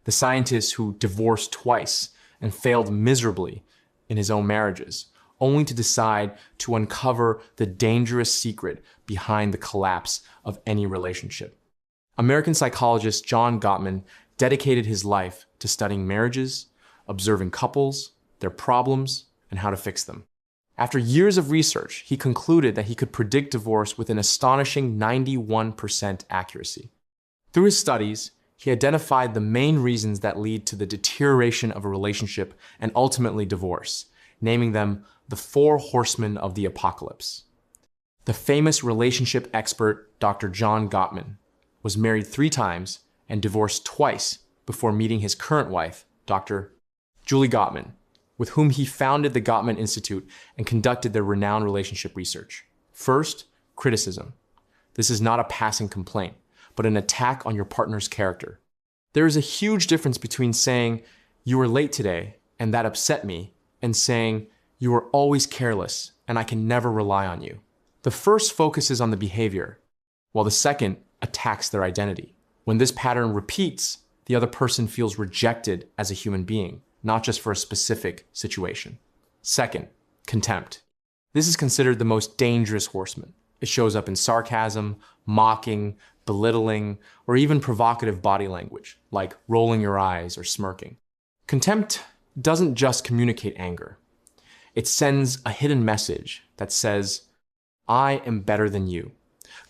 The scientist who divorced twice and failed miserably in his own marriages, only to decide to uncover the dangerous secret behind the collapse of any relationship. American psychologist John Gottman dedicated his life to studying marriages, observing couples, their problems, and how to fix them. After years of research, he concluded that he could predict divorce with an astonishing 91% accuracy. Through his studies, he identified the main reasons that lead to the deterioration of a relationship and ultimately divorce, naming them the 4 horsemen of the apocalypse. The famous relationship expert Dr. John Gottman was married 3 times and divorced twice before meeting his current wife, Dr. Julie Gottman, with whom he founded the Gottman Institute and conducted their renowned relationship research. First, criticism. This is not a passing complaint, but an attack on your partner's character. There is a huge difference between saying, "You were late today, and that upset me," and saying, "You are always careless, and I can never rely on you." The first focuses on the behavior, while the second attacks their identity. When this pattern repeats, the other person feels rejected as a human being, not just for a specific situation. Second, contempt. This is considered the most dangerous horseman. It shows up in sarcasm, mocking, belittling, or even provocative body language, like rolling your eyes or smirking. Contempt doesn't just communicate anger. It sends a hidden message that says, "I am better than you."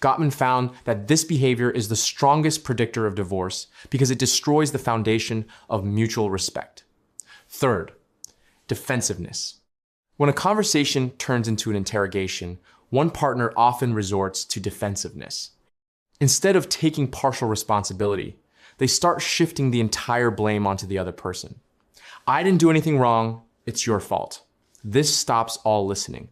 Gottman found that this behavior is the strongest predictor of divorce because it destroys the foundation of mutual respect. Third, defensiveness. When a conversation turns into an interrogation, one partner often resorts to defensiveness. Instead of taking partial responsibility, they start shifting the entire blame onto the other person. "I didn't do anything wrong, it's your fault." This stops all listening,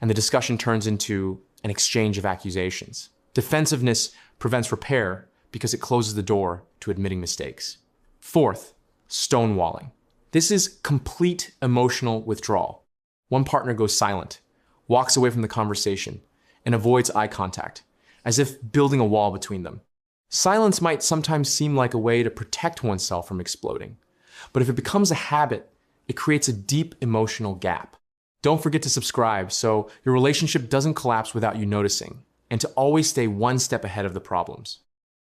and the discussion turns into an exchange of accusations. Defensiveness prevents repair because it closes the door to admitting mistakes. Fourth, stonewalling. This is complete emotional withdrawal. One partner goes silent, walks away from the conversation, and avoids eye contact, as if building a wall between them. Silence might sometimes seem like a way to protect oneself from exploding, but if it becomes a habit, it creates a deep emotional gap. Don't forget to subscribe so your relationship doesn't collapse without you noticing, and to always stay one step ahead of the problems.